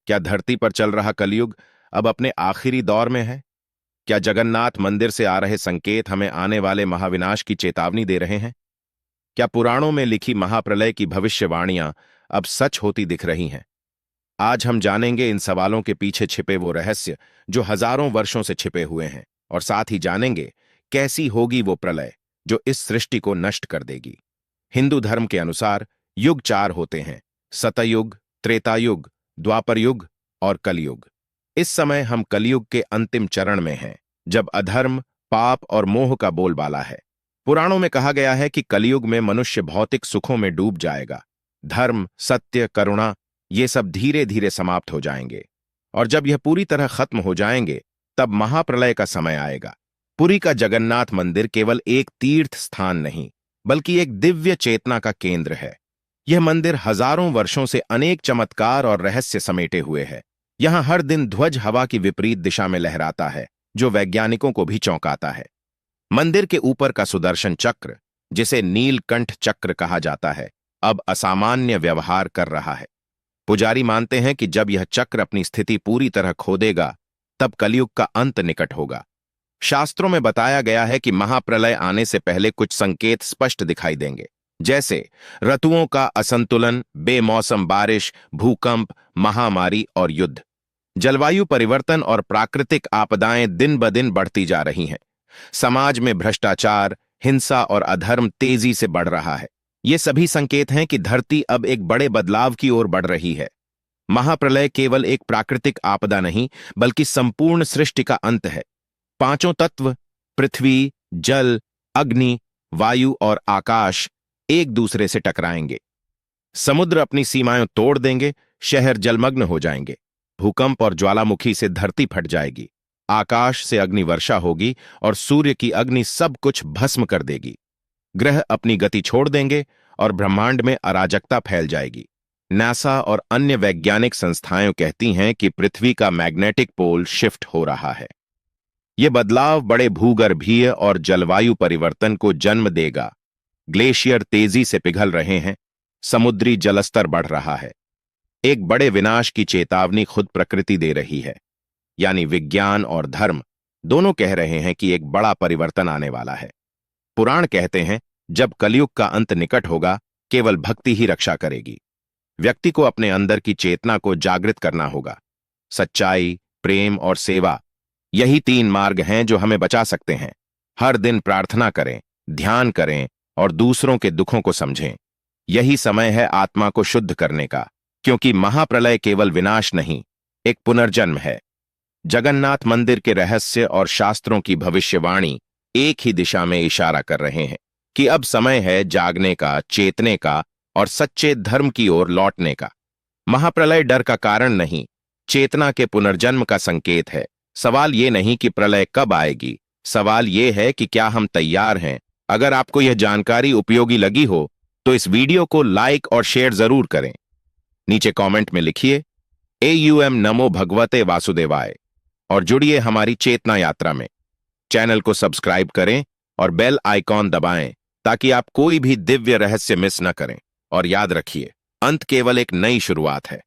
क्या धरती पर चल रहा कलयुग अब अपने आखिरी दौर में है? क्या जगन्नाथ मंदिर से आ रहे संकेत हमें आने वाले महाविनाश की चेतावनी दे रहे हैं? क्या पुराणों में लिखी महाप्रलय की भविष्यवाणियां अब सच होती दिख रही हैं? आज हम जानेंगे इन सवालों के पीछे छिपे वो रहस्य जो हजारों वर्षों से छिपे हुए हैं, और साथ ही जानेंगे कैसी होगी वो प्रलय जो इस सृष्टि को नष्ट कर देगी। हिंदू धर्म के अनुसार युग चार होते हैं: सतयुग, त्रेतायुग, द्वापर युग और कलयुग। इस समय हम कलयुग के अंतिम चरण में हैं, जब अधर्म, पाप और मोह का बोलबाला है। पुराणों में कहा गया है कि कलयुग में मनुष्य भौतिक सुखों में डूब जाएगा। धर्म, सत्य, करुणा ये सब धीरे धीरे समाप्त हो जाएंगे, और जब यह पूरी तरह खत्म हो जाएंगे तब महाप्रलय का समय आएगा। पुरी का जगन्नाथ मंदिर केवल एक तीर्थ स्थान नहीं, बल्कि एक दिव्य चेतना का केंद्र है। यह मंदिर हजारों वर्षों से अनेक चमत्कार और रहस्य समेटे हुए है। यहां हर दिन ध्वज हवा की विपरीत दिशा में लहराता है, जो वैज्ञानिकों को भी चौंकाता है। मंदिर के ऊपर का सुदर्शन चक्र, जिसे नीलकंठ चक्र कहा जाता है, अब असामान्य व्यवहार कर रहा है। पुजारी मानते हैं कि जब यह चक्र अपनी स्थिति पूरी तरह खो देगा, तब कलयुग का अंत निकट होगा। शास्त्रों में बताया गया है कि महाप्रलय आने से पहले कुछ संकेत स्पष्ट दिखाई देंगे, जैसे ऋतुओं का असंतुलन, बेमौसम बारिश, भूकंप, महामारी और युद्ध। जलवायु परिवर्तन और प्राकृतिक आपदाएं दिन ब दिन बढ़ती जा रही हैं। समाज में भ्रष्टाचार, हिंसा और अधर्म तेजी से बढ़ रहा है। ये सभी संकेत हैं कि धरती अब एक बड़े बदलाव की ओर बढ़ रही है। महाप्रलय केवल एक प्राकृतिक आपदा नहीं, बल्कि संपूर्ण सृष्टि का अंत है। पांचों तत्व, पृथ्वी, जल, अग्नि, वायु और आकाश, एक दूसरे से टकराएंगे। समुद्र अपनी सीमाएं तोड़ देंगे, शहर जलमग्न हो जाएंगे, भूकंप और ज्वालामुखी से धरती फट जाएगी, आकाश से अग्नि वर्षा होगी और सूर्य की अग्नि सब कुछ भस्म कर देगी। ग्रह अपनी गति छोड़ देंगे और ब्रह्मांड में अराजकता फैल जाएगी। नासा और अन्य वैज्ञानिक संस्थाएं कहती हैं कि पृथ्वी का मैग्नेटिक पोल शिफ्ट हो रहा है। यह बदलाव बड़े भूगर्भीय और जलवायु परिवर्तन को जन्म देगा। ग्लेशियर तेजी से पिघल रहे हैं, समुद्री जलस्तर बढ़ रहा है। एक बड़े विनाश की चेतावनी खुद प्रकृति दे रही है। यानी विज्ञान और धर्म दोनों कह रहे हैं कि एक बड़ा परिवर्तन आने वाला है। पुराण कहते हैं, जब कलयुग का अंत निकट होगा, केवल भक्ति ही रक्षा करेगी। व्यक्ति को अपने अंदर की चेतना को जागृत करना होगा। सच्चाई, प्रेम और सेवा, यही तीन मार्ग हैं जो हमें बचा सकते हैं। हर दिन प्रार्थना करें, ध्यान करें और दूसरों के दुखों को समझें। यही समय है आत्मा को शुद्ध करने का, क्योंकि महाप्रलय केवल विनाश नहीं, एक पुनर्जन्म है। जगन्नाथ मंदिर के रहस्य और शास्त्रों की भविष्यवाणी एक ही दिशा में इशारा कर रहे हैं कि अब समय है जागने का, चेतने का और सच्चे धर्म की ओर लौटने का। महाप्रलय डर का कारण नहीं, चेतना के पुनर्जन्म का संकेत है। सवाल ये नहीं कि प्रलय कब आएगी, सवाल ये है कि क्या हम तैयार हैं। अगर आपको यह जानकारी उपयोगी लगी हो तो इस वीडियो को लाइक और शेयर जरूर करें। नीचे कमेंट में लिखिए AUM नमो भगवते वासुदेवाय और जुड़िए हमारी चेतना यात्रा में। चैनल को सब्सक्राइब करें और बेल आइकॉन दबाएं ताकि आप कोई भी दिव्य रहस्य मिस न करें। और याद रखिए, अंत केवल एक नई शुरुआत है।